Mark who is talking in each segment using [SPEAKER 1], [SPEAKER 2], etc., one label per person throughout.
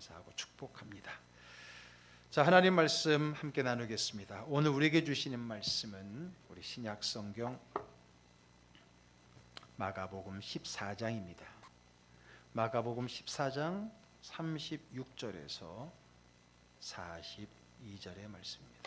[SPEAKER 1] 감사하고 축복합니다. 자, 하나님 말씀 함께 나누겠습니다. 오늘 우리에게 주시는 말씀은 우리 신약 성경 마가복음 14장입니다. 마가복음 14장 36절에서 42절의 말씀입니다.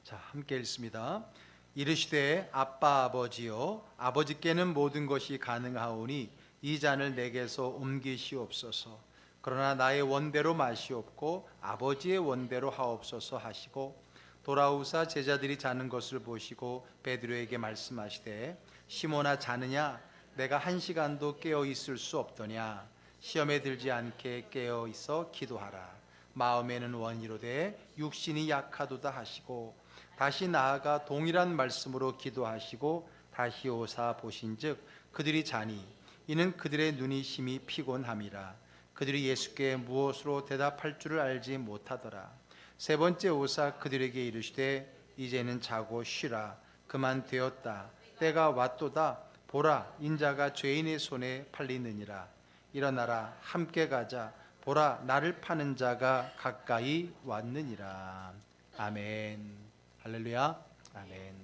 [SPEAKER 1] 자, 함께 읽습니다. 이르시되 아빠 아버지여, 아버지께는 모든 것이 가능하오니 이 잔을 내게서 옮기시옵소서. 그러나 나의 원대로 마시옵고 아버지의 원대로 하옵소서 하시고, 돌아오사 제자들이 자는 것을 보시고 베드로에게 말씀하시되, 시몬아 자느냐? 내가 1시간도 깨어 있을 수 없더냐? 시험에 들지 않게 깨어 있어 기도하라. 마음에는 원이로되 육신이 약하도다 하시고, 다시 나아가 동일한 말씀으로 기도하시고 다시 오사 보신즉 그들이 자니, 이는 그들의 눈이 심히 피곤함이라. 그들이 예수께 무엇으로 대답할 줄을 알지 못하더라. 세 번째 오사 그들에게 이르시되 이제는 자고 쉬라. 그만 되었다. 때가 왔도다. 보라, 인자가 죄인의 손에 팔리느니라. 일어나라, 함께 가자. 보라, 나를 파는 자가 가까이 왔느니라. 아멘. 할렐루야. 아멘.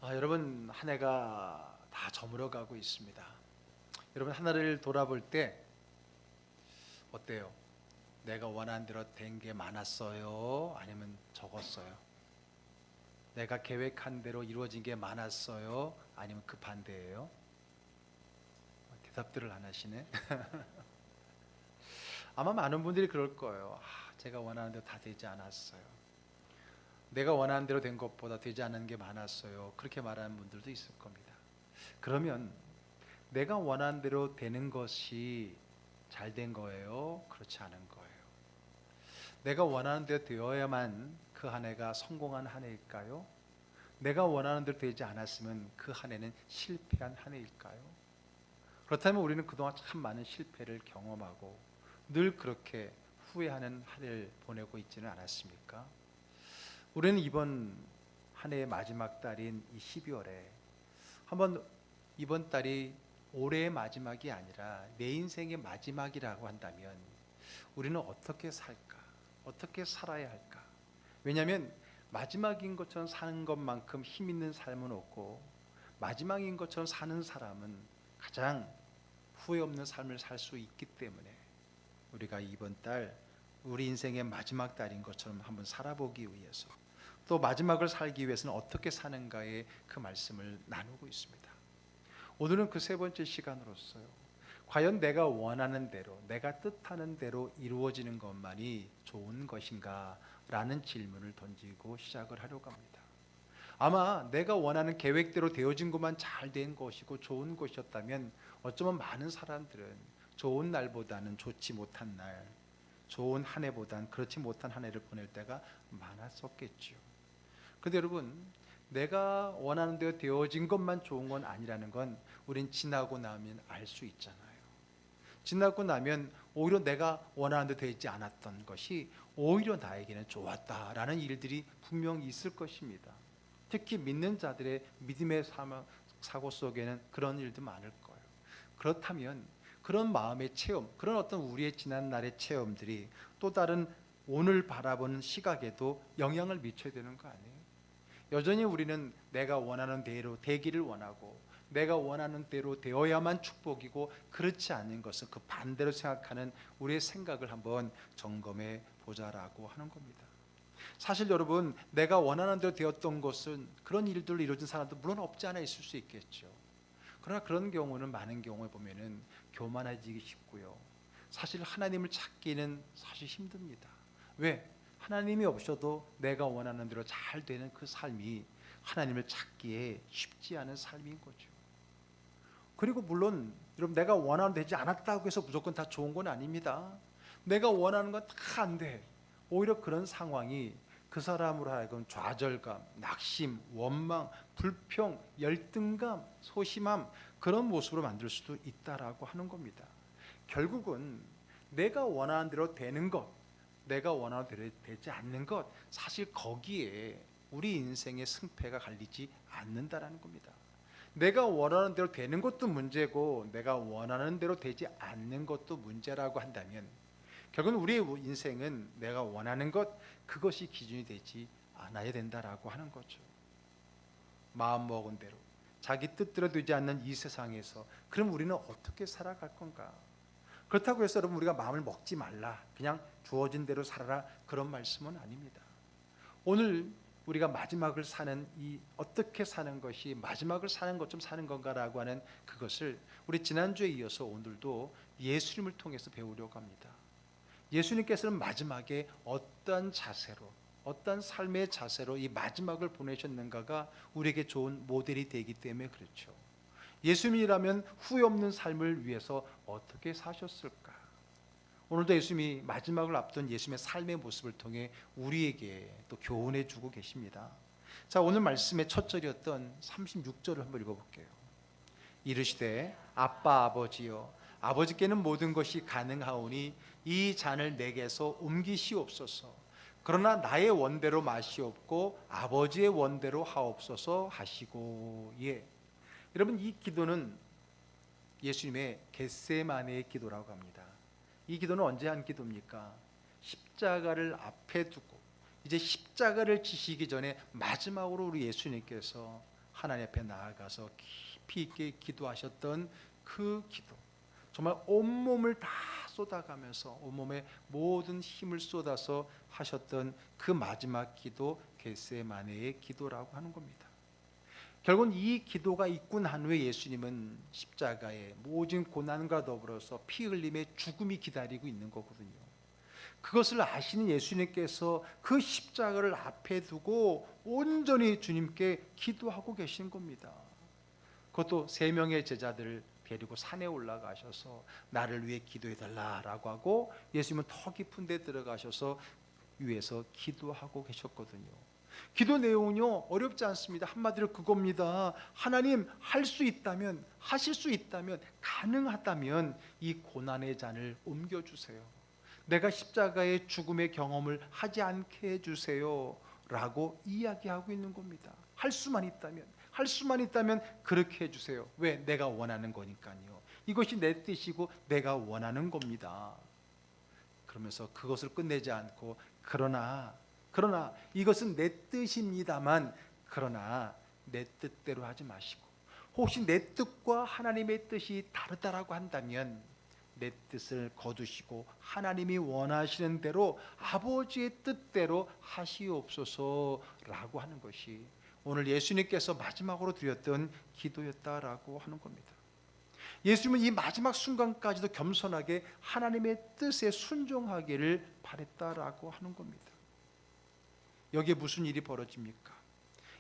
[SPEAKER 1] 여러분, 한 해가 다 저물어가고 있습니다. 여러분, 하나를 돌아볼 때 어때요? 내가 원하는 대로 된 게 많았어요? 아니면 적었어요? 내가 계획한 대로 이루어진 게 많았어요? 아니면 그 반대예요? 대답들을 안 하시네. 아마 많은 분들이 그럴 거예요. 제가 원하는 대로 다 되지 않았어요. 내가 원하는 대로 된 것보다 되지 않은 게 많았어요. 그렇게 말하는 분들도 있을 겁니다. 그러면 내가 원하는 대로 되는 것이 잘 된 거예요? 그렇지 않은 거예요? 내가 원하는 대로 되어야만 그 한 해가 성공한 한 해일까요? 내가 원하는 대로 되지 않았으면 그 한 해는 실패한 한 해일까요? 그렇다면 우리는 그동안 참 많은 실패를 경험하고 늘 그렇게 후회하는 한 해를 보내고 있지는 않았습니까? 우리는 이번 한 해의 마지막 달인 이 12월에 한번 이번 달이 올해의 마지막이 아니라 내 인생의 마지막이라고 한다면 우리는 어떻게 살까? 어떻게 살아야 할까? 왜냐하면 마지막인 것처럼 사는 것만큼 힘 있는 삶은 없고, 마지막인 것처럼 사는 사람은 가장 후회 없는 삶을 살 수 있기 때문에 우리가 이번 달 우리 인생의 마지막 달인 것처럼 한번 살아보기 위해서, 또 마지막을 살기 위해서는 어떻게 사는가의 그 말씀을 나누고 있습니다. 오늘은 그 세 번째 시간으로서요, 과연 내가 원하는 대로, 내가 뜻하는 대로 이루어지는 것만이 좋은 것인가? 라는 질문을 던지고 시작을 하려고 합니다. 아마 내가 원하는 계획대로 되어진 것만 잘 된 것이고 좋은 것이었다면 어쩌면 많은 사람들은 좋은 날보다는 좋지 못한 날, 좋은 한 해보다는 그렇지 못한 한 해를 보낼 때가 많았었겠죠. 그런데 여러분, 내가 원하는 대로 되어진 것만 좋은 건 아니라는 건 우린 지나고 나면 알 수 있잖아요. 지나고 나면 오히려 내가 원하는 대로 되지 않았던 것이 오히려 나에게는 좋았다라는 일들이 분명히 있을 것입니다. 특히 믿는 자들의 믿음의 사고 속에는 그런 일도 많을 거예요. 그렇다면 그런 마음의 체험, 그런 어떤 우리의 지난 날의 체험들이 또 다른 오늘 바라보는 시각에도 영향을 미쳐야 되는 거 아니에요? 여전히 우리는 내가 원하는 대로 되기를 원하고 내가 원하는 대로 되어야만 축복이고, 그렇지 않은 것은 그 반대로 생각하는 우리의 생각을 한번 점검해 보자라고 하는 겁니다. 사실 여러분, 내가 원하는 대로 되었던 것은 그런 일들로 이루어진 사람도 물론 없지 않아 있을 수 있겠죠. 그러나 그런 경우는 많은 경우에 보면은 교만해지기 쉽고요, 사실 하나님을 찾기는 사실 힘듭니다. 왜? 하나님이 없어도 내가 원하는 대로 잘 되는 그 삶이 하나님을 찾기에 쉽지 않은 삶인 거죠. 그리고 물론 여러분, 내가 원하는 대로 되지 않았다고 해서 무조건 다 좋은 건 아닙니다. 내가 원하는 건 다 안 돼. 오히려 그런 상황이 그 사람으로 하여금 좌절감, 낙심, 원망, 불평, 열등감, 소심함, 그런 모습으로 만들 수도 있다라고 하는 겁니다. 결국은 내가 원하는 대로 되는 것, 내가 원하는 대로 되지 않는 것, 사실 거기에 우리 인생의 승패가 갈리지 않는다라는 겁니다. 내가 원하는 대로 되는 것도 문제고 내가 원하는 대로 되지 않는 것도 문제라고 한다면 결국은 우리의 인생은 내가 원하는 것, 그것이 기준이 되지 않아야 된다라고 하는 거죠. 마음 먹은 대로 자기 뜻대로 되지 않는 이 세상에서 그럼 우리는 어떻게 살아갈 건가? 그렇다고 해서 여러분 우리가 마음을 먹지 말라, 그냥 주어진 대로 살아라, 그런 말씀은 아닙니다. 오늘 우리가 마지막을 사는 이 어떻게 사는 것이 마지막을 사는 것좀 사는 건가라고 하는 그것을 우리 지난주에 이어서 오늘도 예수님을 통해서 배우려고 합니다. 예수님께서는 마지막에 어떤 자세로, 어떤 삶의 자세로 이 마지막을 보내셨는가가 우리에게 좋은 모델이 되기 때문에 그렇죠. 예수님이라면 후회 없는 삶을 위해서 어떻게 사셨을까? 오늘도 예수님이 마지막을 앞둔 예수님의 삶의 모습을 통해 우리에게 또 교훈해 주고 계십니다. 자, 오늘 말씀의 첫 절이었던 36절을 한번 읽어볼게요. 이르시되 아빠 아버지여, 아버지께는 모든 것이 가능하오니 이 잔을 내게서 옮기시옵소서. 그러나 나의 원대로 마시옵고 아버지의 원대로 하옵소서 하시고. 예, 여러분 이 기도는 예수님의 겟세마네의 기도라고 합니다. 이 기도는 언제 한 기도입니까? 십자가를 앞에 두고 이제 십자가를 지시기 전에 마지막으로 우리 예수님께서 하나님 앞에 나아가서 깊이 있게 기도하셨던 그 기도, 정말 온몸을 다 쏟아가면서 온몸에 모든 힘을 쏟아서 하셨던 그 마지막 기도, 겟세마네의 기도라고 하는 겁니다. 결국은 이 기도가 있고 난 후에 예수님은 십자가에 모든 고난과 더불어서 피 흘림의 죽음이 기다리고 있는 거거든요. 그것을 아시는 예수님께서 그 십자가를 앞에 두고 온전히 주님께 기도하고 계신 겁니다. 그것도 3명의 제자들을 데리고 산에 올라가셔서 나를 위해 기도해달라라고 하고 예수님은 더 깊은 데 들어가셔서 위에서 기도하고 계셨거든요. 기도 내용은요 어렵지 않습니다. 한마디로 그겁니다. 하나님, 할 수 있다면, 하실 수 있다면, 가능하다면 이 고난의 잔을 옮겨주세요. 내가 십자가의 죽음의 경험을 하지 않게 해주세요 라고 이야기하고 있는 겁니다. 할 수만 있다면 그렇게 해주세요. 왜? 내가 원하는 거니까요. 이것이 내 뜻이고 내가 원하는 겁니다. 그러면서 그것을 끝내지 않고 그러나 이것은 내 뜻입니다만 그러나 내 뜻대로 하지 마시고 혹시 내 뜻과 하나님의 뜻이 다르다라고 한다면 내 뜻을 거두시고 하나님이 원하시는 대로 아버지의 뜻대로 하시옵소서라고 하는 것이 오늘 예수님께서 마지막으로 드렸던 기도였다라고 하는 겁니다. 예수님은 이 마지막 순간까지도 겸손하게 하나님의 뜻에 순종하기를 바랬다라고 하는 겁니다. 여기에 무슨 일이 벌어집니까?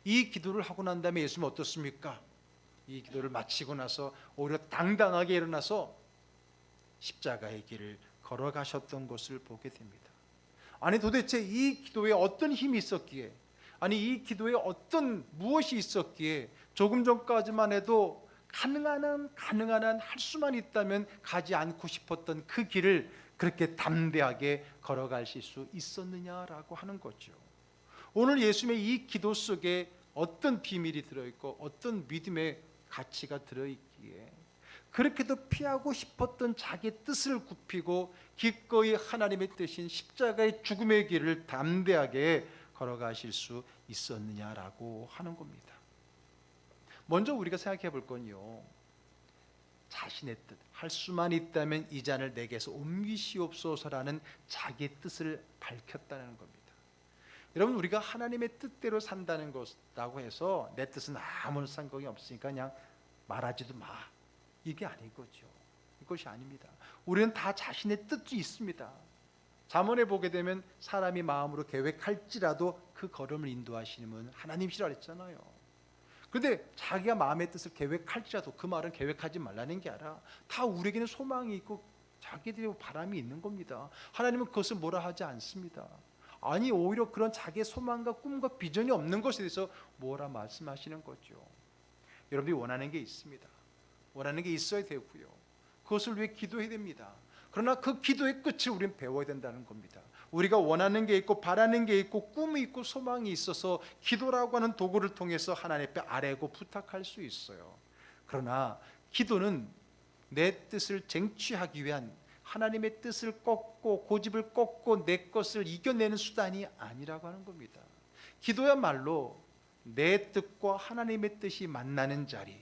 [SPEAKER 1] 이 기도를 하고 난 다음에 예수님은 어떻습니까? 이 기도를 마치고 나서 오히려 당당하게 일어나서 십자가의 길을 걸어가셨던 것을 보게 됩니다. 아니 도대체 이 기도에 어떤 힘이 있었기에, 아니 이 기도에 어떤 무엇이 있었기에 조금 전까지만 해도 가능한 한 할 수만 있다면 가지 않고 싶었던 그 길을 그렇게 담대하게 걸어가실 수 있었느냐라고 하는 거죠. 오늘 예수님의 이 기도 속에 어떤 비밀이 들어있고 어떤 믿음의 가치가 들어있기에 그렇게도 피하고 싶었던 자기 뜻을 굽히고 기꺼이 하나님의 뜻인 십자가의 죽음의 길을 담대하게 걸어가실 수 있었느냐라고 하는 겁니다. 먼저 우리가 생각해 볼 건요, 자신의 뜻, 할 수만 있다면 이 잔을 내게서 옮기시옵소서라는 자기의 뜻을 밝혔다는 겁니다. 여러분, 우리가 하나님의 뜻대로 산다는 것이라고 해서 내 뜻은 아무런 상관이 없으니까 그냥 말하지도 마, 이게 아닌 거죠. 이것이 아닙니다. 우리는 다 자신의 뜻이 있습니다. 잠언에 보게 되면 사람이 마음으로 계획할지라도 그 걸음을 인도하시는 분은 하나님이시라 했잖아요. 그런데 자기가 마음의 뜻을 계획할지라도 그 말은 계획하지 말라는 게 아니라 다 우리에게는 소망이 있고 자기들의 바람이 있는 겁니다. 하나님은 그것을 뭐라 하지 않습니다. 아니 오히려 그런 자기의 소망과 꿈과 비전이 없는 것에 대해서 뭐라 말씀하시는 거죠. 여러분들이 원하는 게 있습니다. 원하는 게 있어야 되고요. 그것을 위해 기도해야 됩니다. 그러나 그 기도의 끝을 우리는 배워야 된다는 겁니다. 우리가 원하는 게 있고 바라는 게 있고 꿈이 있고 소망이 있어서 기도라고 하는 도구를 통해서 하나님 앞에 아뢰고 부탁할 수 있어요. 그러나 기도는 내 뜻을 쟁취하기 위한, 하나님의 뜻을 꺾고 고집을 꺾고 내 것을 이겨내는 수단이 아니라고 하는 겁니다. 기도야말로 내 뜻과 하나님의 뜻이 만나는 자리,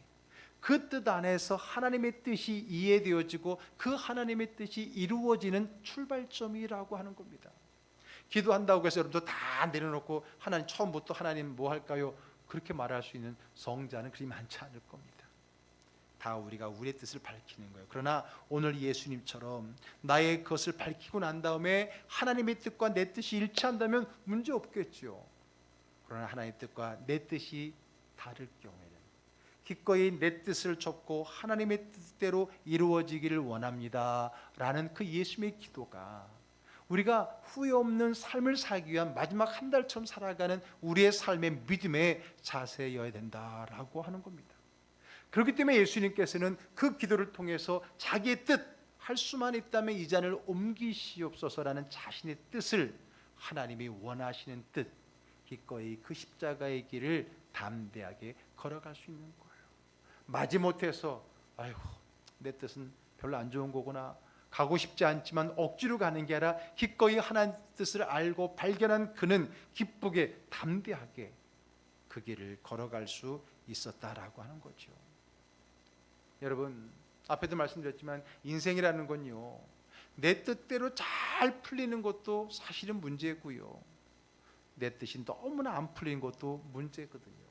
[SPEAKER 1] 그 뜻 안에서 하나님의 뜻이 이해되어지고 그 하나님의 뜻이 이루어지는 출발점이라고 하는 겁니다. 기도한다고 해서 여러분도 다 내려놓고 하나님 처음부터 하나님 뭐 할까요? 그렇게 말할 수 있는 성자는 그리 많지 않을 겁니다. 다 우리가 우리의 뜻을 밝히는 거예요. 그러나 오늘 예수님처럼 나의 것을 밝히고 난 다음에 하나님의 뜻과 내 뜻이 일치한다면 문제 없겠죠. 그러나 하나님의 뜻과 내 뜻이 다를 경우에는 기꺼이 내 뜻을 접고 하나님의 뜻대로 이루어지기를 원합니다 라는 그 예수님의 기도가 우리가 후회 없는 삶을 살기 위한 마지막 한 달처럼 살아가는 우리의 삶의 믿음의 자세여야 된다라고 하는 겁니다. 그렇기 때문에 예수님께서는 그 기도를 통해서 자기의 뜻, 할 수만 있다면 이 잔을 옮기시옵소서라는 자신의 뜻을 하나님이 원하시는 뜻, 기꺼이 그 십자가의 길을 담대하게 걸어갈 수 있는 거예요. 마지못해서 아이고 내 뜻은 별로 안 좋은 거구나, 가고 싶지 않지만 억지로 가는 게 아니라 기꺼이 하나님의 뜻을 알고 발견한 그는 기쁘게 담대하게 그 길을 걸어갈 수 있었다라고 하는 거죠. 여러분, 앞에도 말씀드렸지만 인생이라는 건요, 내 뜻대로 잘 풀리는 것도 사실은 문제고요, 내 뜻이 너무나 안 풀리는 것도 문제거든요.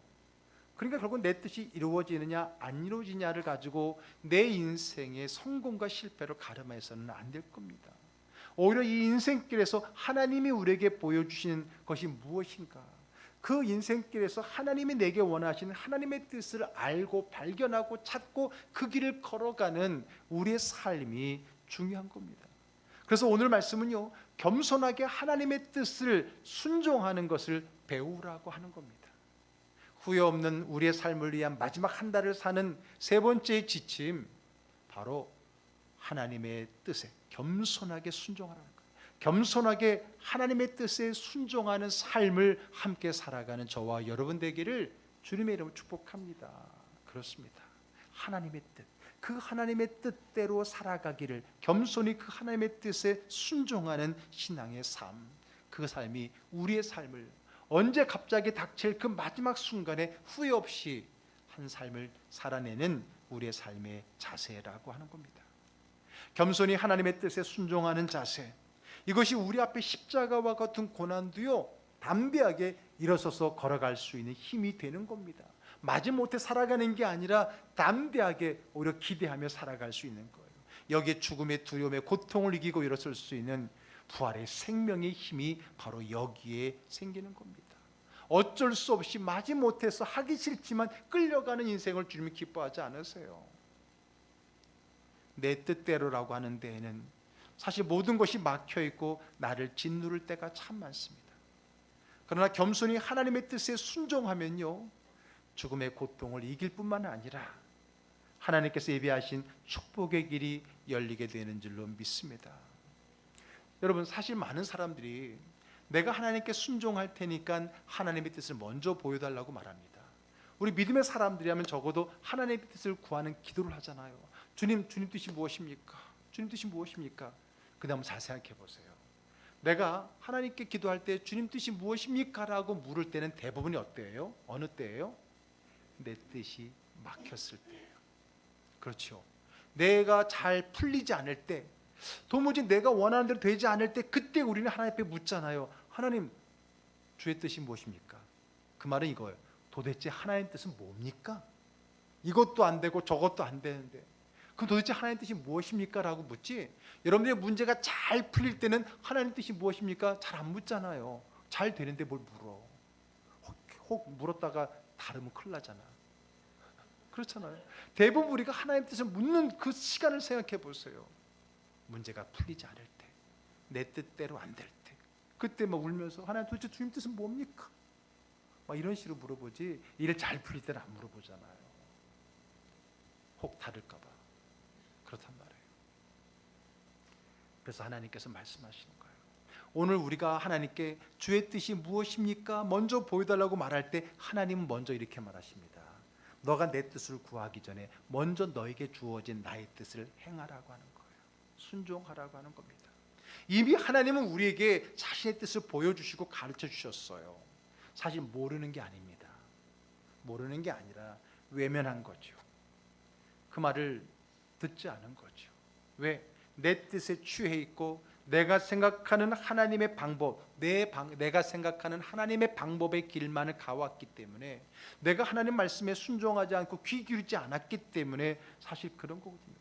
[SPEAKER 1] 그러니까 결국 내 뜻이 이루어지느냐 안 이루어지냐를 가지고 내 인생의 성공과 실패를 가름해서는 안 될 겁니다. 오히려 이 인생길에서 하나님이 우리에게 보여주시는 것이 무엇인가, 그 인생길에서 하나님이 내게 원하시는 하나님의 뜻을 알고 발견하고 찾고 그 길을 걸어가는 우리의 삶이 중요한 겁니다. 그래서 오늘 말씀은요, 겸손하게 하나님의 뜻을 순종하는 것을 배우라고 하는 겁니다. 후회 없는 우리의 삶을 위한 마지막 한 달을 사는 세 번째 지침, 바로 하나님의 뜻에 겸손하게 순종하라는 거예요. 겸손하게 하나님의 뜻에 순종하는 삶을 함께 살아가는 저와 여러분 되기를 주님의 이름으로 축복합니다. 그렇습니다. 하나님의 뜻, 그 하나님의 뜻대로 살아가기를, 겸손히 그 하나님의 뜻에 순종하는 신앙의 삶, 그 삶이 우리의 삶을 언제 갑자기 닥칠 그 마지막 순간에 후회 없이 한 삶을 살아내는 우리의 삶의 자세라고 하는 겁니다. 겸손히 하나님의 뜻에 순종하는 자세, 이것이 우리 앞에 십자가와 같은 고난도요, 담대하게 일어서서 걸어갈 수 있는 힘이 되는 겁니다. 마지못해 살아가는 게 아니라 담대하게 오히려 기대하며 살아갈 수 있는 거예요. 여기에 죽음의 두려움의 고통을 이기고 일어설 수 있는 부활의 생명의 힘이 바로 여기에 생기는 겁니다. 어쩔 수 없이 마지못해서 하기 싫지만 끌려가는 인생을 주님이 기뻐하지 않으세요. 내 뜻대로라고 하는 데에는 사실 모든 것이 막혀있고 나를 짓누를 때가 참 많습니다. 그러나 겸손히 하나님의 뜻에 순종하면요, 죽음의 고통을 이길 뿐만 아니라 하나님께서 예비하신 축복의 길이 열리게 되는 줄로 믿습니다. 여러분, 사실 많은 사람들이 내가 하나님께 순종할 테니까 하나님의 뜻을 먼저 보여달라고 말합니다. 우리 믿음의 사람들이라면 적어도 하나님의 뜻을 구하는 기도를 하잖아요. 주님 뜻이 무엇입니까? 주님 뜻이 무엇입니까? 그 다음 잘 생각해 보세요. 내가 하나님께 기도할 때 주님 뜻이 무엇입니까? 라고 물을 때는 대부분이 어때요? 어느 때예요? 내 뜻이 막혔을 때예요. 그렇죠. 내가 잘 풀리지 않을 때, 도무지 내가 원하는 대로 되지 않을 때, 그때 우리는 하나님 앞에 묻잖아요. 하나님, 주의 뜻이 무엇입니까? 그 말은 이거예요. 도대체 하나님 뜻은 뭡니까? 이것도 안 되고 저것도 안 되는데 그럼 도대체 하나님 뜻이 무엇입니까? 라고 묻지, 여러분들의 문제가 잘 풀릴 때는 하나님 뜻이 무엇입니까? 잘 안 묻잖아요. 잘 되는데 뭘 물어. 혹 물었다가 다르면 큰일 나잖아. 그렇잖아요. 대부분 우리가 하나님 뜻을 묻는 그 시간을 생각해 보세요. 문제가 풀리지 않을 때, 내 뜻대로 안 될 때, 그때 막 울면서 하나님 도대체 주님 뜻은 뭡니까? 막 이런 식으로 물어보지, 일 잘 풀릴 때는 안 물어보잖아요. 혹 다를까 봐. 그렇단 말이에요. 그래서 하나님께서 말씀하시는 거예요. 오늘 우리가 하나님께 주의 뜻이 무엇입니까? 먼저 보여달라고 말할 때 하나님은 먼저 이렇게 말하십니다. 너가 내 뜻을 구하기 전에 먼저 너에게 주어진 나의 뜻을 행하라고 하는 거예요. 순종하라고 하는 겁니다. 이미 하나님은 우리에게 자신의 뜻을 보여주시고 가르쳐 주셨어요. 사실 모르는 게 아닙니다. 모르는 게 아니라 외면한 거죠. 그 말을 듣지 않은 거죠. 왜? 내 뜻에 취해 있고 내가 생각하는 하나님의 방법, 내가 생각하는 하나님의 방법의 길만을 가왔기 때문에, 내가 하나님 말씀에 순종하지 않고 귀 기울이지 않았기 때문에 사실 그런 거거든요.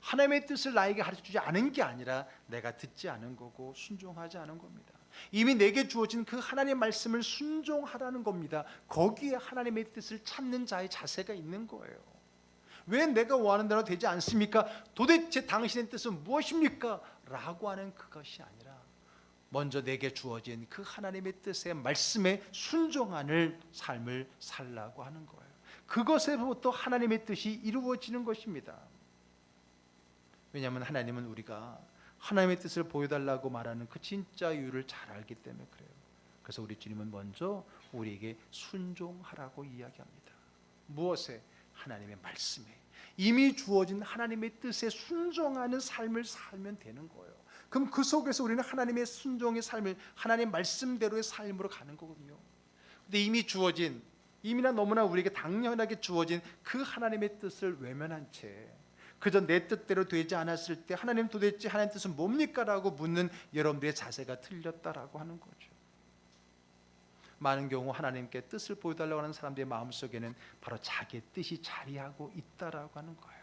[SPEAKER 1] 하나님의 뜻을 나에게 가르쳐주지 않은 게 아니라 내가 듣지 않은 거고 순종하지 않은 겁니다. 이미 내게 주어진 그 하나님의 말씀을 순종하라는 겁니다. 거기에 하나님의 뜻을 찾는 자의 자세가 있는 거예요. 왜 내가 원하는 대로 되지 않습니까? 도대체 당신의 뜻은 무엇입니까? 라고 하는 그것이 아니라 먼저 내게 주어진 그 하나님의 뜻의 말씀에 순종하는 삶을 살라고 하는 거예요. 그것에부터 하나님의 뜻이 이루어지는 것입니다. 왜냐하면 하나님은 우리가 하나님의 뜻을 보여달라고 말하는 그 진짜 이유를 잘 알기 때문에 그래요. 그래서 우리 주님은 먼저 우리에게 순종하라고 이야기합니다. 무엇에? 하나님의 말씀에, 이미 주어진 하나님의 뜻에 순종하는 삶을 살면 되는 거예요. 그럼 그 속에서 우리는 하나님의 순종의 삶을, 하나님의 말씀대로의 삶으로 가는 거거든요. 근데 이미 주어진, 이미나 너무나 우리에게 당연하게 주어진 그 하나님의 뜻을 외면한 채 그저 내 뜻대로 되지 않았을 때 하나님 도대체 하나님 뜻은 뭡니까? 라고 묻는 여러분들의 자세가 틀렸다라고 하는 거죠. 많은 경우 하나님께 뜻을 보여달라고 하는 사람들의 마음속에는 바로 자기의 뜻이 자리하고 있다라고 하는 거예요.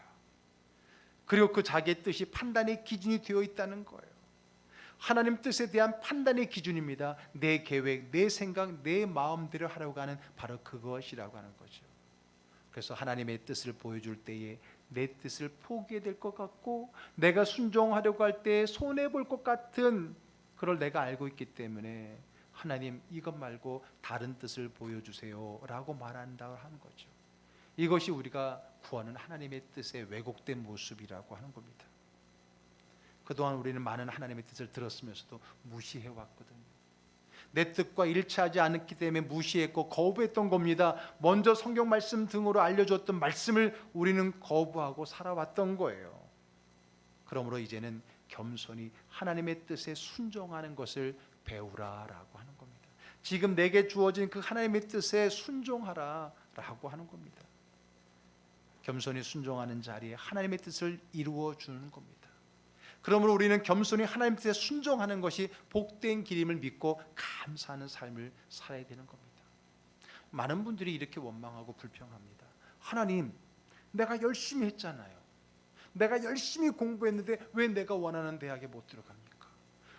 [SPEAKER 1] 그리고 그 자기의 뜻이 판단의 기준이 되어 있다는 거예요. 하나님 뜻에 대한 판단의 기준입니다. 내 계획, 내 생각, 내 마음대로 하려고 하는 바로 그것이라고 하는 거죠. 그래서 하나님의 뜻을 보여줄 때에 내 뜻을 포기해야 될 것 같고 내가 순종하려고 할 때 손해볼 것 같은 그걸 내가 알고 있기 때문에 하나님 이것 말고 다른 뜻을 보여주세요 라고 말한다고 하는 거죠. 이것이 우리가 구하는 하나님의 뜻의 왜곡된 모습이라고 하는 겁니다. 그동안 우리는 많은 하나님의 뜻을 들었으면서도 무시해왔거든요. 내 뜻과 일치하지 않았기 때문에 무시했고 거부했던 겁니다. 먼저 성경 말씀 등으로 알려줬던 말씀을 우리는 거부하고 살아왔던 거예요. 그러므로 이제는 겸손히 하나님의 뜻에 순종하는 것을 배우라라고 하는 겁니다. 지금 내게 주어진 그 하나님의 뜻에 순종하라라고 하는 겁니다. 겸손히 순종하는 자리에 하나님의 뜻을 이루어 주는 겁니다. 그러므로 우리는 겸손히 하나님 뜻에 순종하는 것이 복된 길임을 믿고 감사하는 삶을 살아야 되는 겁니다. 많은 분들이 이렇게 원망하고 불평합니다. 하나님, 내가 열심히 했잖아요. 내가 열심히 공부했는데 왜 내가 원하는 대학에 못 들어갑니까?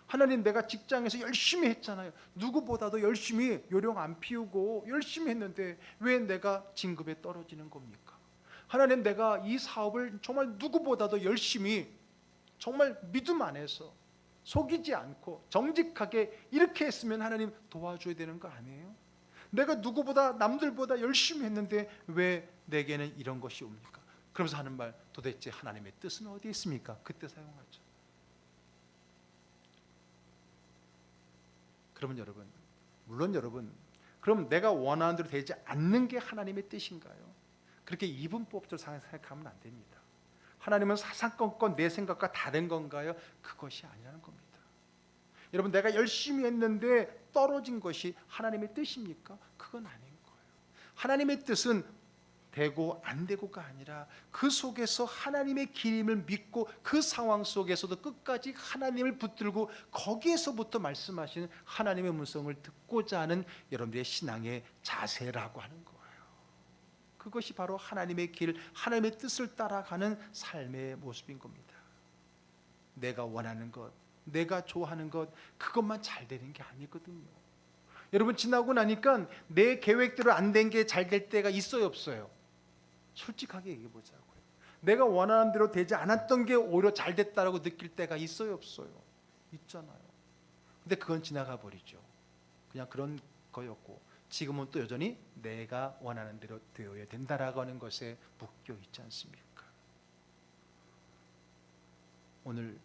[SPEAKER 1] 하나님, 내가 직장에서 열심히 했잖아요. 누구보다도 열심히 요령 안 피우고 열심히 했는데 왜 내가 진급에 떨어지는 겁니까? 하나님, 내가 이 사업을 정말 누구보다도 열심히 정말 믿음 안에서 속이지 않고 정직하게 이렇게 했으면 하나님 도와줘야 되는 거 아니에요? 내가 누구보다 남들보다 열심히 했는데 왜 내게는 이런 것이 옵니까? 그러면서 하는 말, 도대체 하나님의 뜻은 어디에 있습니까? 그때 사용하죠. 그러면 여러분, 물론 여러분, 그럼 내가 원하는 대로 되지 않는 게 하나님의 뜻인가요? 그렇게 이분법적으로 생각하면 안 됩니다. 하나님은 사사건건 내 생각과 다른 건가요? 그것이 아니라는 겁니다. 여러분, 내가 열심히 했는데 떨어진 것이 하나님의 뜻입니까? 그건 아닌 거예요. 하나님의 뜻은 되고 안 되고가 아니라 그 속에서 하나님의 길임을 믿고 그 상황 속에서도 끝까지 하나님을 붙들고 거기에서부터 말씀하시는 하나님의 음성을 듣고자 하는 여러분들의 신앙의 자세라고 하는 거예요. 그것이 바로 하나님의 길, 하나님의 뜻을 따라가는 삶의 모습인 겁니다. 내가 원하는 것, 내가 좋아하는 것, 그것만 잘 되는 게 아니거든요. 여러분, 지나고 나니까 내 계획대로 안 된 게 잘 될 때가 있어요, 없어요? 솔직하게 얘기해 보자고요. 내가 원하는 대로 되지 않았던 게 오히려 잘 됐다라고 느낄 때가 있어요, 없어요? 있잖아요. 근데 그건 지나가 버리죠. 그냥 그런 거였고 지금은 또 여전히 내가 원하는 대로 되어야 된다라고 하는 것에 묶여 있지 않습니까? 오늘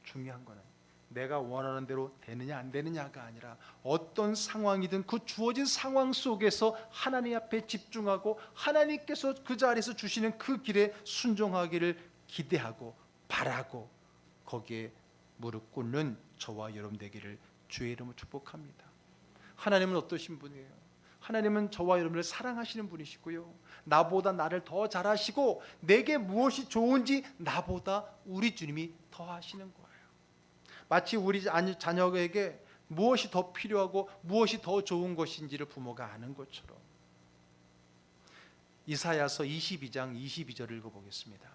[SPEAKER 1] 중요한 거는 내가 원하는 대로 되느냐 안 되느냐가 아니라 어떤 상황이든 그 주어진 상황 속에서 하나님 앞에 집중하고 하나님께서 그 자리에서 주시는 그 길에 순종하기를 기대하고 바라고 거기에 무릎 꿇는 저와 여러분 되기를 주의 이름으로 축복합니다. 하나님은 어떠신 분이에요? 하나님은 저와 여러분을 사랑하시는 분이시고요, 나보다 나를 더 잘하시고 내게 무엇이 좋은지 나보다 우리 주님이 더 하시는 거예요. 마치 우리 자녀에게 무엇이 더 필요하고 무엇이 더 좋은 것인지를 부모가 아는 것처럼. 이사야서 22장 22절을 읽어보겠습니다.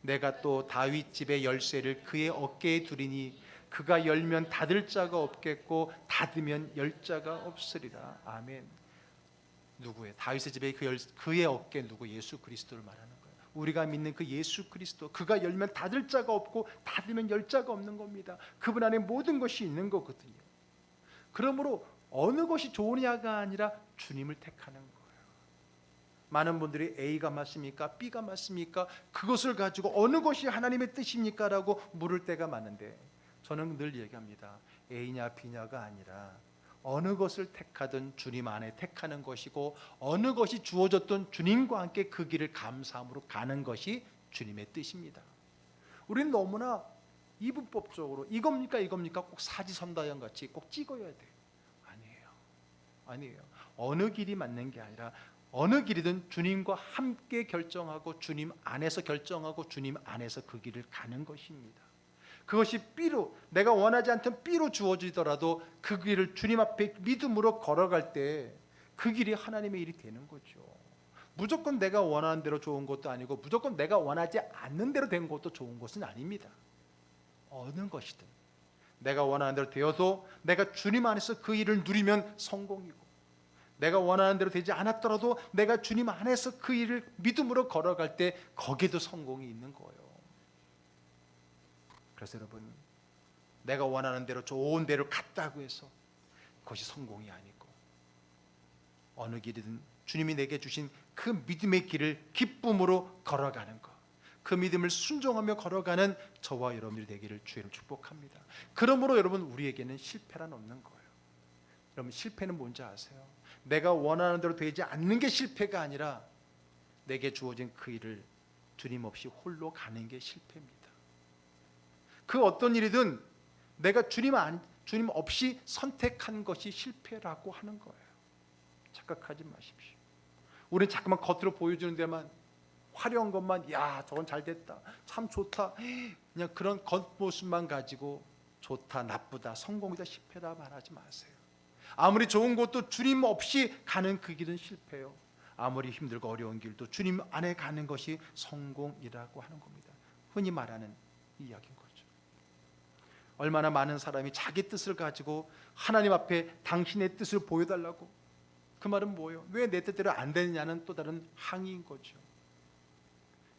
[SPEAKER 1] 내가 또 다윗 집의 열쇠를 그의 어깨에 두리니 그가 열면 닫을 자가 없겠고 닫으면 열 자가 없으리라. 아멘. 누구의? 다윗의 집에 그의 어깨 누구? 예수 그리스도를 말하는 거예요. 우리가 믿는 그 예수 그리스도, 그가 열면 닫을 자가 없고 닫으면 열 자가 없는 겁니다. 그분 안에 모든 것이 있는 거거든요. 그러므로 어느 것이 좋으냐가 아니라 주님을 택하는 거예요. 많은 분들이 A가 맞습니까? B가 맞습니까? 그것을 가지고 어느 것이 하나님의 뜻입니까? 라고 물을 때가 많은데 저는 늘 얘기합니다. A냐 B냐가 아니라 어느 것을 택하든 주님 안에 택하는 것이고 어느 것이 주어졌든 주님과 함께 그 길을 감사함으로 가는 것이 주님의 뜻입니다. 우리는 너무나 이분법적으로 이겁니까 꼭 사지선다형 같이 꼭 찍어야 돼요. 아니에요. 어느 길이 맞는 게 아니라 어느 길이든 주님과 함께 결정하고 주님 안에서 결정하고 주님 안에서 그 길을 가는 것입니다. 그것이 B로, 내가 원하지 않던 B로 주어지더라도 그 길을 주님 앞에 믿음으로 걸어갈 때 그 길이 하나님의 일이 되는 거죠. 무조건 내가 원하는 대로 좋은 것도 아니고 무조건 내가 원하지 않는 대로 된 것도 좋은 것은 아닙니다. 어느 것이든 내가 원하는 대로 되어도 내가 주님 안에서 그 일을 누리면 성공이고, 내가 원하는 대로 되지 않았더라도 내가 주님 안에서 그 일을 믿음으로 걸어갈 때 거기에도 성공이 있는 거예요. 그래서 여러분, 내가 원하는 대로 좋은 대로 갔다고 해서 그것이 성공이 아니고 어느 길이든 주님이 내게 주신 그 믿음의 길을 기쁨으로 걸어가는 것, 그 믿음을 순종하며 걸어가는 저와 여러분들이 되기를 주의로 축복합니다. 그러므로 여러분, 우리에게는 실패란 없는 거예요. 여러분, 실패는 뭔지 아세요? 내가 원하는 대로 되지 않는 게 실패가 아니라 내게 주어진 그 일을 주님 없이 홀로 가는 게 실패입니다. 그 어떤 일이든 내가 주님 없이 선택한 것이 실패라고 하는 거예요. 착각하지 마십시오. 우리는 자꾸만 겉으로 보여주는 데만, 화려한 것만, 야 저건 잘 됐다, 참 좋다, 그냥 그런 겉모습만 가지고 좋다, 나쁘다, 성공이다, 실패다 말하지 마세요. 아무리 좋은 것도 주님 없이 가는 그 길은 실패요. 아무리 힘들고 어려운 길도 주님 안에 가는 것이 성공이라고 하는 겁니다. 흔히 말하는 이야기인 거죠. 얼마나 많은 사람이 자기 뜻을 가지고 하나님 앞에 당신의 뜻을 보여달라고, 그 말은 뭐예요? 왜 내 뜻대로 안 되느냐는 또 다른 항의인 거죠.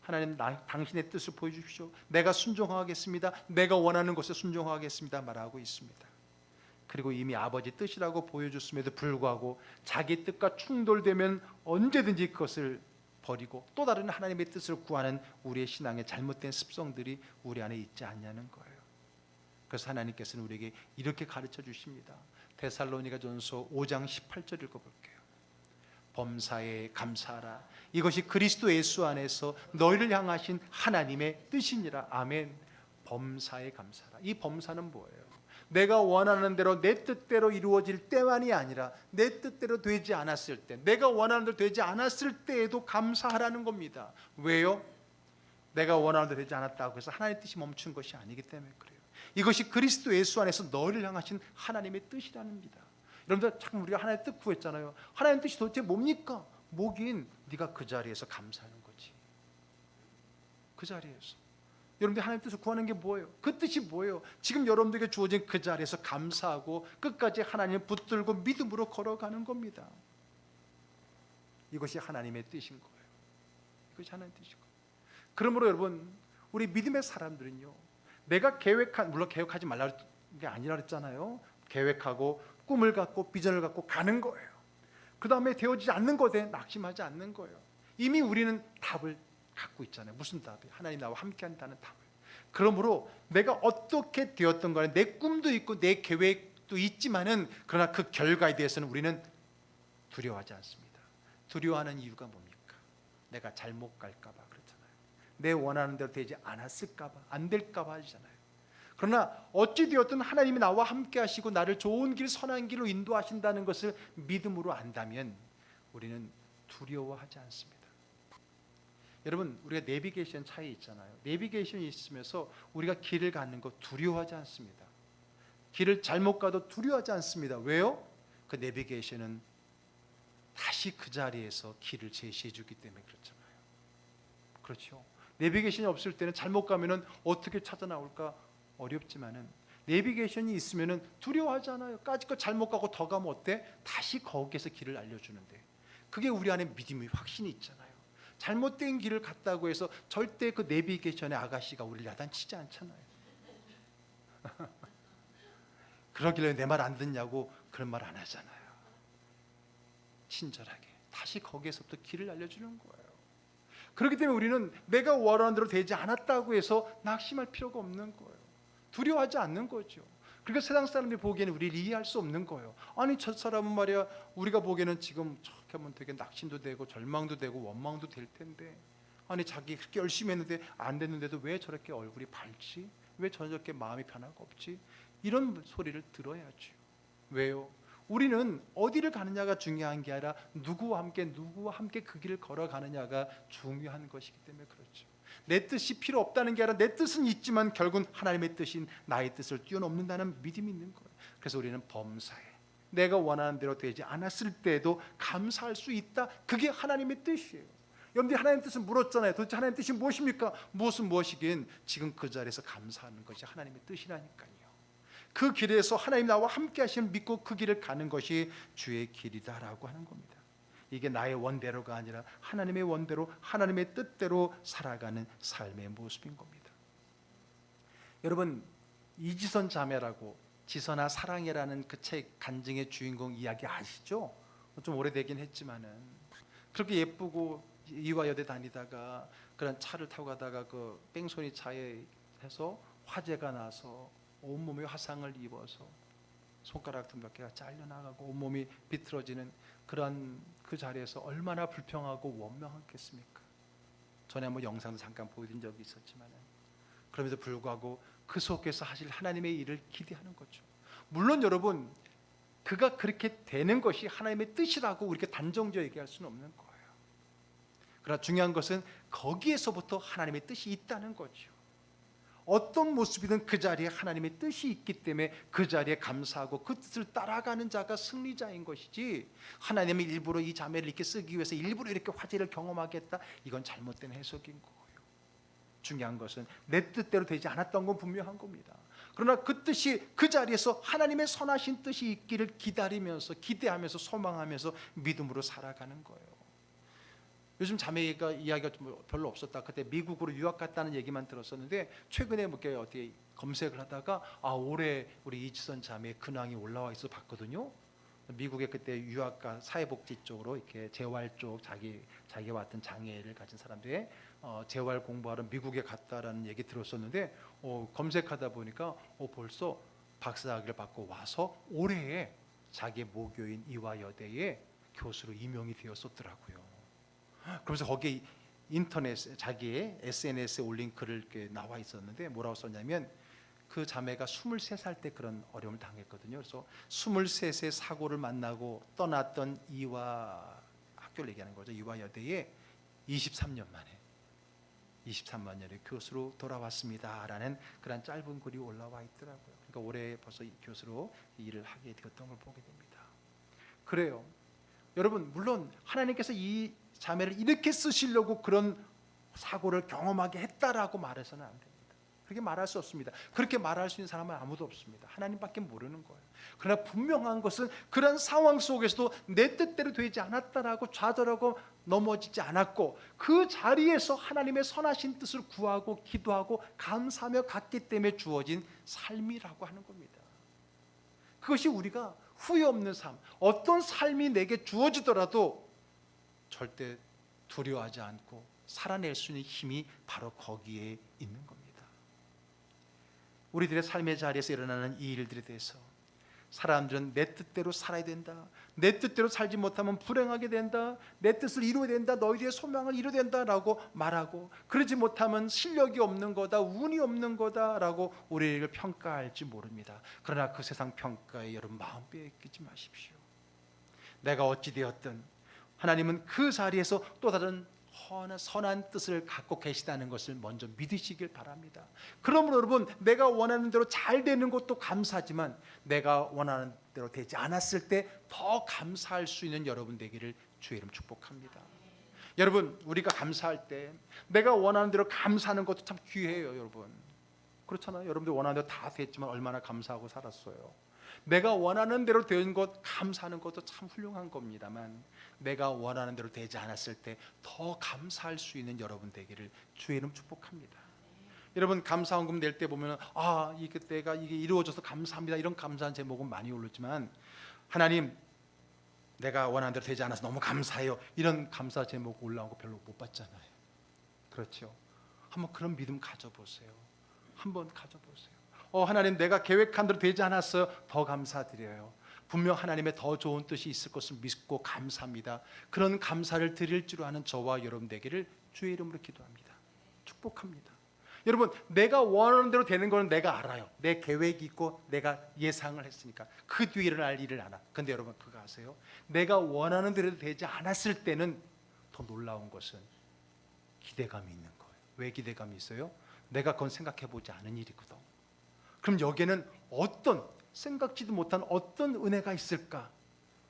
[SPEAKER 1] 하나님, 당신의 뜻을 보여주십시오. 내가 순종하겠습니다. 내가 원하는 것에 순종하겠습니다 말하고 있습니다. 그리고 이미 아버지 뜻이라고 보여줬음에도 불구하고 자기 뜻과 충돌되면 언제든지 그것을 버리고 또 다른 하나님의 뜻을 구하는 우리의 신앙의 잘못된 습성들이 우리 안에 있지 않냐는 거예요. 그래서 하나님께서는 우리에게 이렇게 가르쳐 주십니다. 데살로니가전서 5장 18절 읽어볼게요. 범사에 감사하라. 이것이 그리스도 예수 안에서 너희를 향하신 하나님의 뜻이니라. 아멘. 범사에 감사하라. 이 범사는 뭐예요? 내가 원하는 대로 내 뜻대로 이루어질 때만이 아니라 내 뜻대로 되지 않았을 때, 내가 원하는 대로 되지 않았을 때에도 감사하라는 겁니다. 왜요? 내가 원하는 대로 되지 않았다고 해서 하나님의 뜻이 멈춘 것이 아니기 때문에 그래요. 이것이 그리스도 예수 안에서 너희를 향하신 하나님의 뜻이랍니다. 여러분들, 참 우리가 하나님의 뜻 구했잖아요. 하나님의 뜻이 도대체 뭡니까? 뭐긴, 네가 그 자리에서 감사하는 거지. 그 자리에서 여러분들이 하나님의 뜻을 구하는 게 뭐예요? 그 뜻이 뭐예요? 지금 여러분들에게 주어진 그 자리에서 감사하고 끝까지 하나님을 붙들고 믿음으로 걸어가는 겁니다. 이것이 하나님의 뜻인 거예요. 이것이 하나님의 뜻인 거예요. 그러므로 여러분, 우리 믿음의 사람들은요, 내가 물론 계획하지 말라는 게 아니라 그랬잖아요. 계획하고 꿈을 갖고 비전을 갖고 가는 거예요. 그 다음에 되어지지 않는 것에 낙심하지 않는 거예요. 이미 우리는 답을 갖고 있잖아요. 무슨 답이? 하나님 나와 함께 한다는 답을. 그러므로 내가 어떻게 되었던 간에 내 꿈도 있고 내 계획도 있지만은 그러나 그 결과에 대해서는 우리는 두려워하지 않습니다. 두려워하는 이유가 뭡니까? 내가 잘못 갈까 봐 그렇잖아요. 내 원하는 대로 되지 않았을까 봐, 안 될까 봐 하잖아요. 그러나 어찌 되었든 하나님이 나와 함께 하시고 나를 좋은 길, 선한 길로 인도하신다는 것을 믿음으로 안다면 우리는 두려워하지 않습니다. 여러분, 우리가 내비게이션 차이 있잖아요. 내비게이션이 있으면서 우리가 길을 가는 거 두려워하지 않습니다. 길을 잘못 가도 두려워하지 않습니다. 왜요? 그 내비게이션은 다시 그 자리에서 길을 제시해 주기 때문에 그렇잖아요. 그렇죠. 내비게이션이 없을 때는 잘못 가면은 어떻게 찾아 나올까 어렵지만은 내비게이션이 있으면은 두려워하지 않아요. 까짓 잘못 가고 더 가면 어때? 다시 거기에서 길을 알려주는데, 그게 우리 안에 믿음의 확신이 있잖아요. 잘못된 길을 갔다고 해서 절대 그 내비게이션의 아가씨가 우리를 야단치지 않잖아요. 그러길래 내 말 안 듣냐고 그런 말 안 하잖아요. 친절하게 다시 거기에서부터 길을 알려주는 거예요. 그렇기 때문에 우리는 내가 원하는 대로 되지 않았다고 해서 낙심할 필요가 없는 거예요. 두려워하지 않는 거죠. 그러니까 세상 사람들이 보기에는 우리를 이해할 수 없는 거예요. 아니 저 사람은 말이야, 우리가 보기에는 지금 저렇게 하면 되게 낙심도 되고 절망도 되고 원망도 될 텐데, 아니 자기 그렇게 열심히 했는데 안 됐는데도 왜 저렇게 얼굴이 밝지? 왜 저렇게 마음이 변화가 없지? 이런 소리를 들어야죠. 왜요? 우리는 어디를 가느냐가 중요한 게 아니라 누구와 함께 그 길을 걸어가느냐가 중요한 것이기 때문에 그렇죠. 내 뜻이 필요 없다는 게 아니라 내 뜻은 있지만 결국은 하나님의 뜻인 나의 뜻을 뛰어넘는다는 믿음이 있는 거예요. 그래서 우리는 범사에 내가 원하는 대로 되지 않았을 때에도 감사할 수 있다. 그게 하나님의 뜻이에요. 여러분들이 하나님 뜻을 물었잖아요. 도대체 하나님 뜻이 무엇입니까? 무엇은 무엇이긴 지금 그 자리에서 감사하는 것이 하나님의 뜻이라니까요. 그 길에서 하나님 나와 함께 하시는 믿고 그 길을 가는 것이 주의 길이다라고 하는 겁니다. 이게 나의 원대로가 아니라 하나님의 원대로, 하나님의 뜻대로 살아가는 삶의 모습인 겁니다. 여러분, 이지선 자매라고 지선아 사랑해라는 그 책 간증의 주인공 이야기 아시죠? 좀 오래되긴 했지만은 그렇게 예쁘고 이화여대 다니다가 그런 차를 타고 가다가 그 뺑소니 차에 해서 화재가 나서 온몸에 화상을 입어서 손가락 몇 개가 잘려나가고 온몸이 비틀어지는 그런 그 자리에서 얼마나 불평하고 원망했겠습니까? 전에 한번 영상도 잠깐 보여드린 적이 있었지만, 그럼에도 불구하고 그 속에서 하실 하나님의 일을 기대하는 거죠. 물론 여러분, 그가 그렇게 되는 것이 하나님의 뜻이라고 우리가 단정지어 얘기할 수는 없는 거예요. 그러나 중요한 것은 거기에서부터 하나님의 뜻이 있다는 거죠. 어떤 모습이든 그 자리에 하나님의 뜻이 있기 때문에 그 자리에 감사하고 그 뜻을 따라가는 자가 승리자인 것이지, 하나님이 일부러 이 자매를 이렇게 쓰기 위해서 일부러 이렇게 화제를 경험하겠다, 이건 잘못된 해석인 거예요. 중요한 것은 내 뜻대로 되지 않았던 건 분명한 겁니다. 그러나 그 뜻이 그 자리에서 하나님의 선하신 뜻이 있기를 기다리면서 기대하면서 소망하면서 믿음으로 살아가는 거예요. 요즘 자매가 이야기가 좀 별로 없었다. 그때 미국으로 유학 갔다는 얘기만 들었었는데 최근에 뭐 어떻게 검색을 하다가 올해 우리 이지선 자매 근황이 올라와 있어 봤거든요. 미국에 그때 유학가 사회복지 쪽으로 이렇게 재활 쪽 자기가 왔던 장애를 가진 사람들의 재활 공부하러 미국에 갔다라는 얘기 들었었는데 검색하다 보니까 벌써 박사학위를 받고 와서 올해에 자기 모교인 이화여대에 교수로 임용이 되었었더라고요. 그러면서 거기에 인터넷에 자기의 SNS에 올린 글을 이렇게 나와 있었는데 뭐라고 썼냐면, 그 자매가 23살 때 그런 어려움을 당했거든요. 그래서 23세 사고를 만나고 떠났던 이화 학교를 얘기하는 거죠. 이화여대에 23년 만에 교수로 돌아왔습니다라는 그런 짧은 글이 올라와 있더라고요. 그러니까 올해 벌써 교수로 일을 하게 되었던 걸 보게 됩니다. 그래요. 여러분, 물론 하나님께서 이 자매를 이렇게 쓰시려고 그런 사고를 경험하게 했다라고 말해서는 안 됩니다. 그렇게 말할 수 없습니다. 그렇게 말할 수 있는 사람은 아무도 없습니다. 하나님밖에 모르는 거예요. 그러나 분명한 것은 그런 상황 속에서도 내 뜻대로 되지 않았다라고 좌절하고 넘어지지 않았고, 그 자리에서 하나님의 선하신 뜻을 구하고 기도하고 감사하며 갔기 때문에 주어진 삶이라고 하는 겁니다. 그것이 우리가 후회 없는 삶, 어떤 삶이 내게 주어지더라도 절대 두려워하지 않고 살아낼 수 있는 힘이 바로 거기에 있는 겁니다. 우리들의 삶의 자리에서 일어나는 이 일들에 대해서 사람들은 내 뜻대로 살아야 된다, 내 뜻대로 살지 못하면 불행하게 된다, 내 뜻을 이루어야 된다, 너희들의 소망을 이루어야 된다라고 말하고, 그러지 못하면 실력이 없는 거다, 운이 없는 거다라고 우리를 평가할지 모릅니다. 그러나 그 세상 평가에 여러분 마음 빼앗기지 마십시오. 내가 어찌 되었든 하나님은 그 자리에서 또 다른 선한 뜻을 갖고 계시다는 것을 먼저 믿으시길 바랍니다. 그러므로 여러분, 내가 원하는 대로 잘 되는 것도 감사하지만 내가 원하는 대로 되지 않았을 때 더 감사할 수 있는 여러분 되기를 주의 이름 축복합니다. 여러분, 우리가 감사할 때 내가 원하는 대로 감사하는 것도 참 귀해요. 여러분, 그렇잖아요. 여러분들 원하는 대로 다 됐지만 얼마나 감사하고 살았어요. 내가 원하는 대로 된 것 감사하는 것도 참 훌륭한 겁니다만, 내가 원하는 대로 되지 않았을 때 더 감사할 수 있는 여러분 되기를 주의 이름 축복합니다. 여러분, 감사헌금 낼 때 보면 이게 내가 이게 이루어져서 감사합니다, 이런 감사한 제목은 많이 올렸지만, 하나님 내가 원하는 대로 되지 않아서 너무 감사해요, 이런 감사 제목 올라온 거 별로 못 봤잖아요. 그렇죠? 한번 그런 믿음 가져보세요. 한번 가져보세요. 하나님, 내가 계획한 대로 되지 않았어요, 더 감사드려요. 분명 하나님의 더 좋은 뜻이 있을 것을 믿고 감사합니다. 그런 감사를 드릴 줄 아는 저와 여러분 되기를 주의 이름으로 기도합니다. 축복합니다. 여러분, 내가 원하는 대로 되는 거는 내가 알아요. 내 계획이 있고 내가 예상을 했으니까 그 뒤에 일어날 일을 알아. 근데 여러분, 그거 아세요? 내가 원하는 대로 되지 않았을 때는 더 놀라운 것은 기대감이 있는 거예요. 왜 기대감이 있어요? 내가 그건 생각해보지 않은 일이거든. 그럼 여기에는 어떤 생각지도 못한 어떤 은혜가 있을까?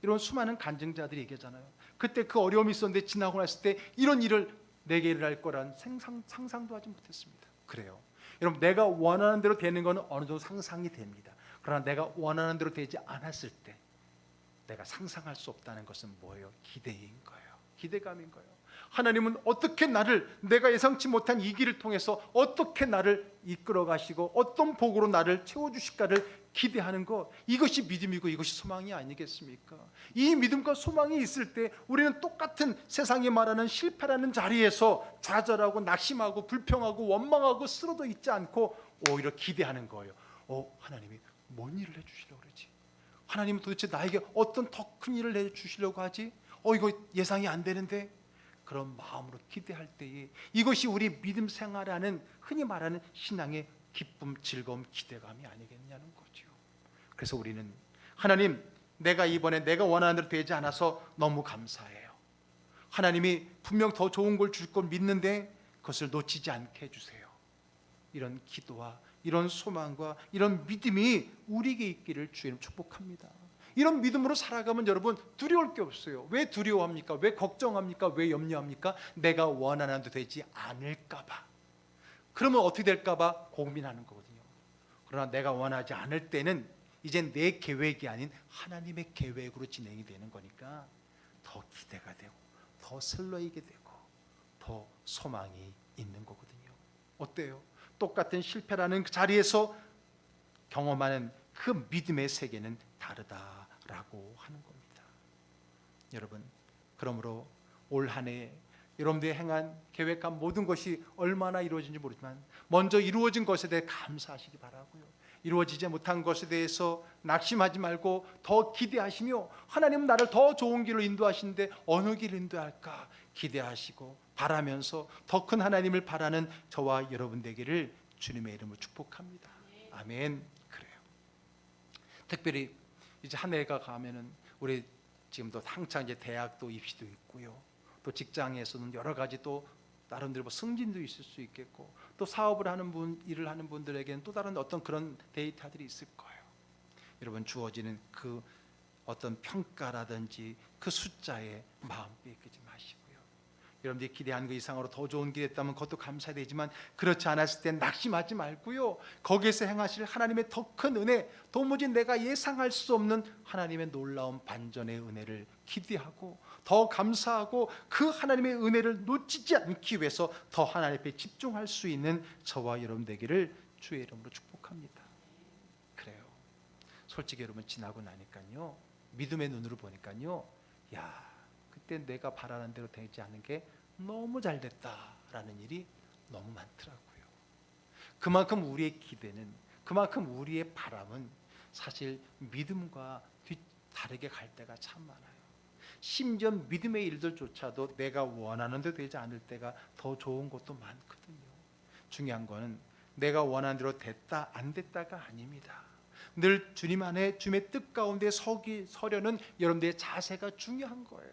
[SPEAKER 1] 이런 수많은 간증자들이 얘기하잖아요. 그때 그 어려움이 있었는데 지나고 났을 때 이런 일을 내게 일어날 거란 상상도 하지 못했습니다. 그래요. 여러분, 내가 원하는 대로 되는 것은 어느 정도 상상이 됩니다. 그러나 내가 원하는 대로 되지 않았을 때 내가 상상할 수 없다는 것은 뭐예요? 기대인 거예요. 기대감인 거예요. 하나님은 어떻게 나를, 내가 예상치 못한 이 길을 통해서 어떻게 나를 이끌어 가시고 어떤 복으로 나를 채워주실까를 기대하는 것, 이것이 믿음이고 이것이 소망이 아니겠습니까? 이 믿음과 소망이 있을 때 우리는 똑같은 세상이 말하는 실패라는 자리에서 좌절하고 낙심하고 불평하고 원망하고 쓰러져 있지 않고 오히려 기대하는 거예요. 하나님이 뭔 일을 해주시려고 그러지? 하나님은 도대체 나에게 어떤 더 큰 일을 해주시려고 하지? 이거 예상이 안 되는데? 그런 마음으로 기대할 때에 이것이 우리 믿음 생활하는 흔히 말하는 신앙의 기쁨, 즐거움, 기대감이 아니겠냐는 거죠. 그래서 우리는 하나님, 내가 이번에 내가 원하는 대로 되지 않아서 너무 감사해요. 하나님이 분명 더 좋은 걸 줄 걸 믿는데 그것을 놓치지 않게 해주세요. 이런 기도와 이런 소망과 이런 믿음이 우리에게 있기를 주님 축복합니다. 이런 믿음으로 살아가면 여러분 두려울 게 없어요. 왜 두려워합니까? 왜 걱정합니까? 왜 염려합니까? 내가 원하는 대로 되지 않을까 봐. 그러면 어떻게 될까 봐 고민하는 거거든요. 그러나 내가 원하지 않을 때는 이제 내 계획이 아닌 하나님의 계획으로 진행이 되는 거니까 더 기대가 되고 더 설레이게 되고 더 소망이 있는 거거든요. 어때요? 똑같은 실패라는 그 자리에서 경험하는 그 믿음의 세계는 다르다라고 하는 겁니다. 여러분, 그러므로 올 한 해 여러분들이 행한 계획한 모든 것이 얼마나 이루어진지 모르지만 먼저 이루어진 것에 대해 감사하시기 바라고요. 이루어지지 못한 것에 대해서 낙심하지 말고 더 기대하시며, 하나님은 나를 더 좋은 길로 인도하시는데 어느 길을 인도할까 기대하시고 바라면서 더 큰 하나님을 바라는 저와 여러분 되기를 주님의 이름으로 축복합니다. 아멘. 그래요. 특별히 이제 한 해가 가면은 우리 지금도 한창 이제 대학도 입시도 있고요. 또 직장에서는 여러 가지 또 나름대로 뭐 승진도 있을 수 있겠고, 또 사업을 하는 분, 일을 하는 분들에게는 또 다른 어떤 그런 데이터들이 있을 거예요. 여러분, 주어지는 그 어떤 평가라든지 그 숫자에 마음 빼기지 마시고요. 여러분들이 기대하는 것 이상으로 더 좋은 길이 있다면 그것도 감사해야 되지만, 그렇지 않았을 땐 낙심하지 말고요. 거기에서 행하실 하나님의 더 큰 은혜, 도무지 내가 예상할 수 없는 하나님의 놀라운 반전의 은혜를 기대하고 더 감사하고 그 하나님의 은혜를 놓치지 않기 위해서 더 하나님 앞에 집중할 수 있는 저와 여러분 되기를 주의 이름으로 축복합니다. 그래요. 솔직히 여러분, 지나고 나니까요, 믿음의 눈으로 보니까요, 그때 내가 바라는 대로 되지 않은 게 너무 잘 됐다라는 일이 너무 많더라고요. 그만큼 우리의 기대는 그만큼 우리의 바람은 사실 믿음과 다르게 갈 때가 참 많아요. 심지어 믿음의 일들조차도 내가 원하는 대로 되지 않을 때가 더 좋은 것도 많거든요. 중요한 거는 내가 원하는 대로 됐다 안 됐다가 아닙니다. 늘 주님 안에 주님의 뜻 가운데 서려는 여러분들의 자세가 중요한 거예요.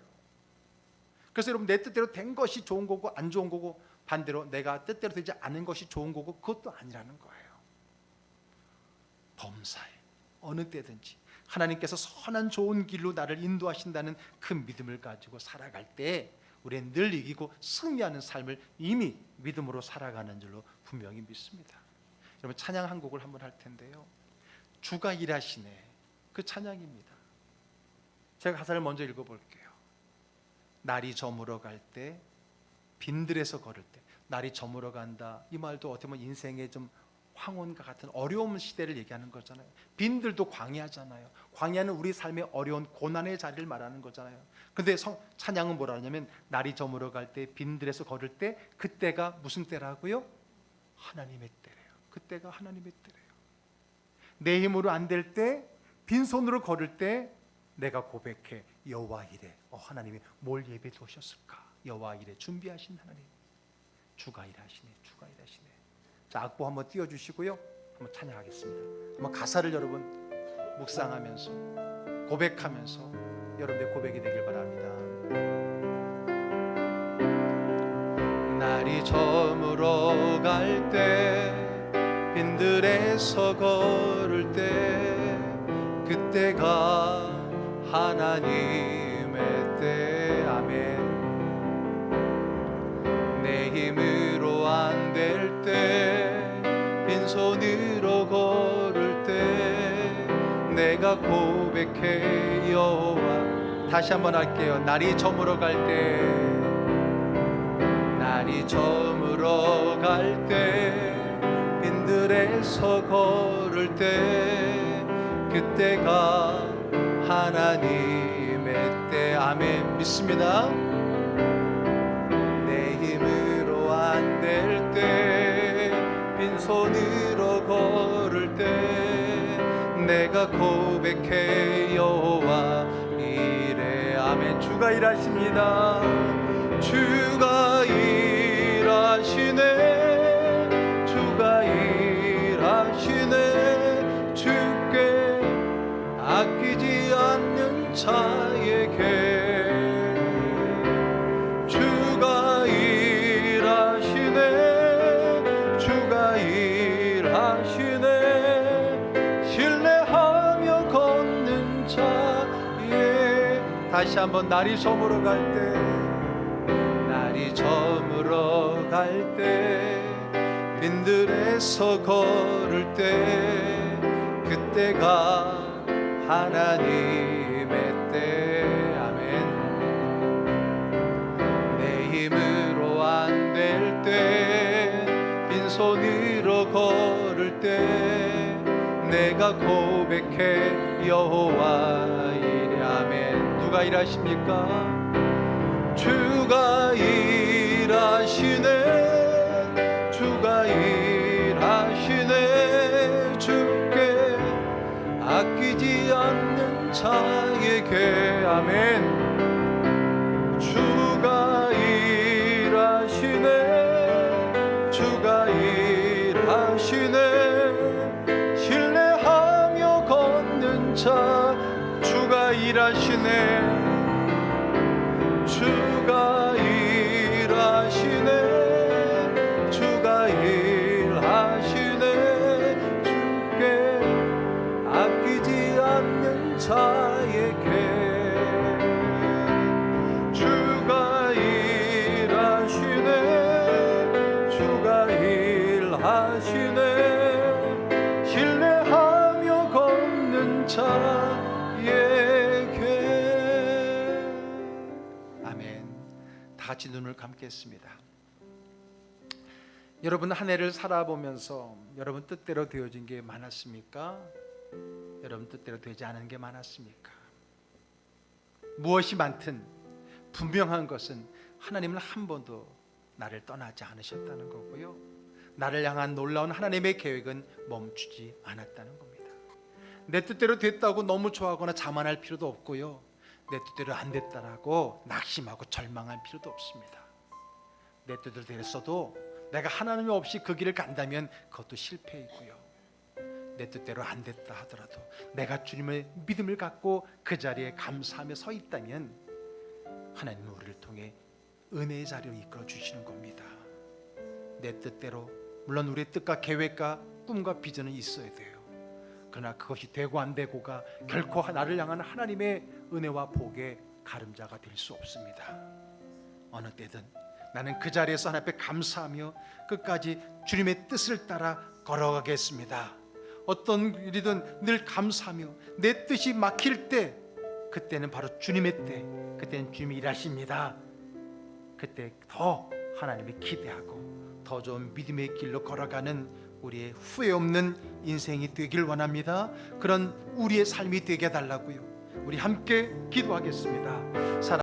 [SPEAKER 1] 그래서 여러분, 내 뜻대로 된 것이 좋은 거고 안 좋은 거고, 반대로 내가 뜻대로 되지 않은 것이 좋은 거고 그것도 아니라는 거예요. 범사에 어느 때든지 하나님께서 선한 좋은 길로 나를 인도하신다는 그 믿음을 가지고 살아갈 때 우리는 늘 이기고 승리하는 삶을 이미 믿음으로 살아가는 줄로 분명히 믿습니다. 여러분, 찬양 한 곡을 한번 할 텐데요, 주가 일하시네, 그 찬양입니다. 제가 가사를 먼저 읽어볼게요. 날이 저물어 갈 때, 빈들에서 걸을 때. 날이 저물어 간다, 이 말도 어떻게 보면 인생의 좀 황혼과 같은 어려운 시대를 얘기하는 거잖아요. 빈들도 광야잖아요. 광야는 우리 삶의 어려운 고난의 자리를 말하는 거잖아요. 그런데 찬양은 뭐라 하냐면, 날이 저물어 갈 때, 빈들에서 걸을 때, 그때가 무슨 때라고요? 하나님의 때래요. 그때가 하나님의 때래요. 내 힘으로 안 될 때, 빈손으로 걸을 때 내가 고백해, 여호와 이래. 하나님이 뭘 예배해 두셨을까? 여호와 이래 준비하신 하나님. 주가 일하시네, 주가 일하시네. 자, 악보 한번 띄워주시고요, 한번 찬양하겠습니다. 한번 가사를 여러분 묵상하면서 고백하면서 여러분의 고백이 되길 바랍니다. 날이 저물어 갈 때, 빈들에서 걸을 때, 그때가 하나님의 때. 아멘. 내 힘으로 안 될 때, 빈손으로 걸을 때 내가 고백해, 여호와. 다시 한번 할게요. 날이 저물어 갈 때, 날이 저물어 갈 때, 빈들에서 걸을 때, 그때가 하나님의 때. 아멘. 믿습니다. 내 힘으로 안 될 때, 빈손으로 걸을 때 내가 고백해, 여호와 이래. 아멘. 주가 일하십니다. 주가 일하시네, 주가 일하시네. 주께 아끼지 않는 자에게 주가 일하시네, 주가 일하시네. 신뢰하며 걷는 자에. 다시 한번. 날이 저물어 갈 때, 날이 저물어 갈 때, 빈들에서 걸을 때, 그때가 하나님의 때. 아멘. 내 힘으로 안 될 때, 빈손으로 걸을 때 내가 고백해, 여호와 이래. 아멘. 누가 일하십니까? 주가 일하시네, 주가 일하시네. 주께 아끼지 않는 자에게. 아멘. 주가 일하시네, 주가 일하시네. 신뢰하며 걷는 자. 주가 일하시네, 주가 일하시네, 주가 일하시네. 주께 아끼지 않는 자에게 주가 일하시네, 주가 일하시네. 신뢰하며 걷는 자에게. 아멘. 다 같이 눈을 감겠습니다. 여러분, 한 해를 살아보면서 여러분 뜻대로 되어진 게 많았습니까? 여러분 뜻대로 되지 않은 게 많았습니까? 무엇이 많든 분명한 것은 하나님은 한 번도 나를 떠나지 않으셨다는 거고요, 나를 향한 놀라운 하나님의 계획은 멈추지 않았다는 겁니다. 내 뜻대로 됐다고 너무 좋아하거나 자만할 필요도 없고요, 내 뜻대로 안 됐다라고 낙심하고 절망할 필요도 없습니다. 내 뜻대로 됐어도 내가 하나님 없이 그 길을 간다면 그것도 실패이고요, 내 뜻대로 안 됐다 하더라도 내가 주님의 믿음을 갖고 그 자리에 감사하며 서 있다면 하나님은 우리를 통해 은혜의 자리로 이끌어 주시는 겁니다. 내 뜻대로, 물론 우리의 뜻과 계획과 꿈과 비전은 있어야 돼요. 그러나 그것이 되고 안 되고가 결코 나를 향한 하나님의 은혜와 복의 가름자가 될 수 없습니다. 어느 때든 나는 그 자리에서 하나님 앞에 감사하며 끝까지 주님의 뜻을 따라 걸어가겠습니다. 어떤 일이든 늘 감사하며 내 뜻이 막힐 때, 그때는 바로 주님의 때, 그때는 주님이 일하십니다. 그때 더 하나님을 기대하고 더 좋은 믿음의 길로 걸어가는 우리의 후회 없는 인생이 되길 원합니다. 그런 우리의 삶이 되게 해달라고요. 우리 함께 기도하겠습니다.